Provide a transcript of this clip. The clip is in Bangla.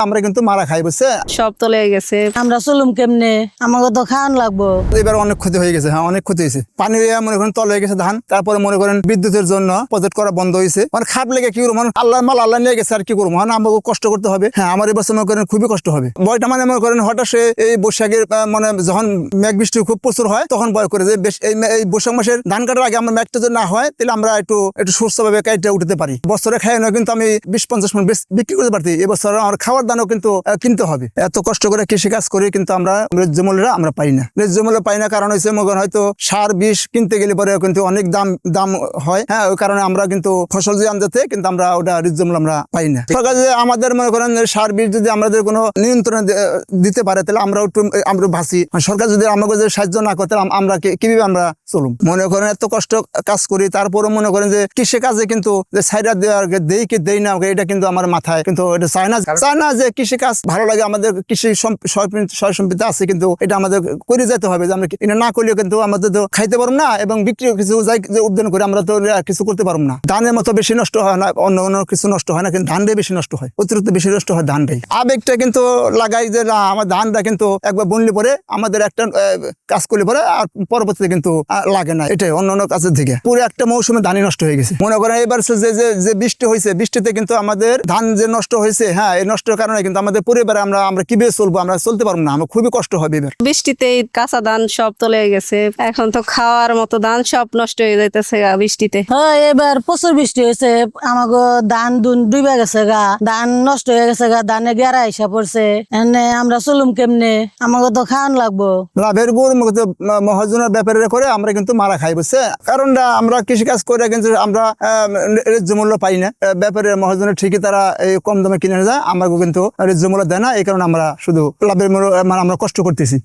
আমরা কিন্তু মারা খাই, বুঝছে? সব তলে গেছে। আমরা চলুম কেমনে? আমাকে তো খাওয়ান লাগবো। এবার অনেক ক্ষতি হয়ে গেছে। হ্যাঁ, অনেক ক্ষতি হয়েছে। পানি মনে করেন তলে হয়ে গেছে ধান। তারপরে মনে করেন বিদ্যুতের জন্য প্রজেক্ট করা বন্ধ হয়েছে। মানে খাপ লেগে কি করবো, আল্লাহ মাল আল্লাহ নিয়ে গেছে, আর কি করবো? মানে আমাকে কষ্ট করতে হবে। হ্যাঁ, আমার এবছর মনে করেন খুবই কষ্ট হবে। বয়টা মানে মনে করেন হঠাৎ সে এই বৈশাখের মানে যখন মেঘ বৃষ্টি খুব প্রচুর হয় তখন ভয় করে যে এই বৈশাখ মাসের ধান কাটার আগে আমরা মেঘটা যদি না হয় তাহলে আমরা একটু সুস্থভাবে কাইটে উঠতে পারি। বছরে খাই না কিন্তু আমি 20-50 মণ বিক্রি করতে পারছি। এবছর আমার খাওয়ার দানও কিন্তু কিনতে হবে। এত কষ্ট করে কৃষি কাজ করি কিন্তু আমরা ন্যায্য মূল্যটা আমরা পাই না। ন্যায্য মূল্য পাই না কারণ হচ্ছে মনে করেন হয়তো সার বিষ কিনতে গেলে পরে কিন্তু অনেক দাম হয়। হ্যাঁ, ওই কারণে আমরা কিন্তু ফসল যে আনতে কিন্তু আমরা ওটা ন্যায্য মূল্য আমরা পাই না। সরকার যে আমাদের মনে করেন সার বিষ যদি আমাদের কোনো নিয়ন্ত্রণ দিতে পারে তাহলে আমরা ভাসি। সরকার যদি আমাকে যে সাহায্য না করে তাহলে আমরা কিভাবে আমরা চলুম? মনে করেন এত কষ্ট কাজ করি, তারপরে মনে করেন যে কৃষি কাজে কিন্তু যে সাইডা দেই কি দেই না এটা কিন্তু আমার মাথায় কিন্তু এটা চায় না যে কৃষি কাজ ভালো লাগে। আমাদের কৃষি সয় সম্পত্তি আছে কিন্তু এটা আমাদের করে যেতে হবে। যে আমরা এটা না করলেও কিন্তু আমাদের তো খাইতে পারবো না এবং বিক্রি কিছু যাই যে উদ্যান করে আমরা তো কিছু করতে পারবো না। ধানের মতো বেশি নষ্ট হয় না, অন্য কিছু নষ্ট হয় না, কিন্তু ধানটাই বেশি নষ্ট হয়, অতিরিক্ত বেশি নষ্ট হয় ধানটাই। আবেগটা কিন্তু লাগাই যে না আমার ধানটা কিন্তু একবার বনলে পরে আমাদের একটা কাজ করলে পরে আর পরবর্তীতে কিন্তু লাগে না। এটাই অন্য কাজের থেকে পুরো একটা মৌসুমে ধানই নষ্ট হয়ে গেছে। মনে করেন এবার যে বৃষ্টি হয়েছে, বৃষ্টিতে কিন্তু আমাদের ধান যে নষ্ট হয়েছে, হ্যাঁ এই নষ্টের কারণে কিন্তু আমাদের পরিবারে আমরা কিভাবে চলবো? আমরা চলতে পারবো না, আমার খুবই কষ্ট হবে। এবার বৃষ্টিতে কাঁচা ধান সব তলে গেছে। এখন তো খাওয়ার মতো ধান সব নষ্ট হয়ে যাইতেছে বৃষ্টিতে। হ্যাঁ, এবার প্রচুর বৃষ্টি হয়েছে, আমাকে ধান ডুবে গেছে গা, ধান নষ্ট হয়ে গেছে গা, ধানে গেরা এসে পড়ছে। এনে আমরা চলুম কেমনে? আমাকে তো খাওয়ান লাগবো। লাভের গুড় মহাজনের ব্যাপারে করে আমরা কিন্তু মারা খাই, বুঝছে? কারণ আমরা কৃষিকাজ করে কিন্তু আমরা ন্যায্য মূল্য পাই না। ব্যাপারে মহাজনের ঠিকই তারা এই কম দামে কিনে যায়, আমাকে কিন্তু ন্যায্য মূল্য দেয় না। এই কারণে আমরা শুধু লাভের মূল্য আমরা কষ্ট করতেছি।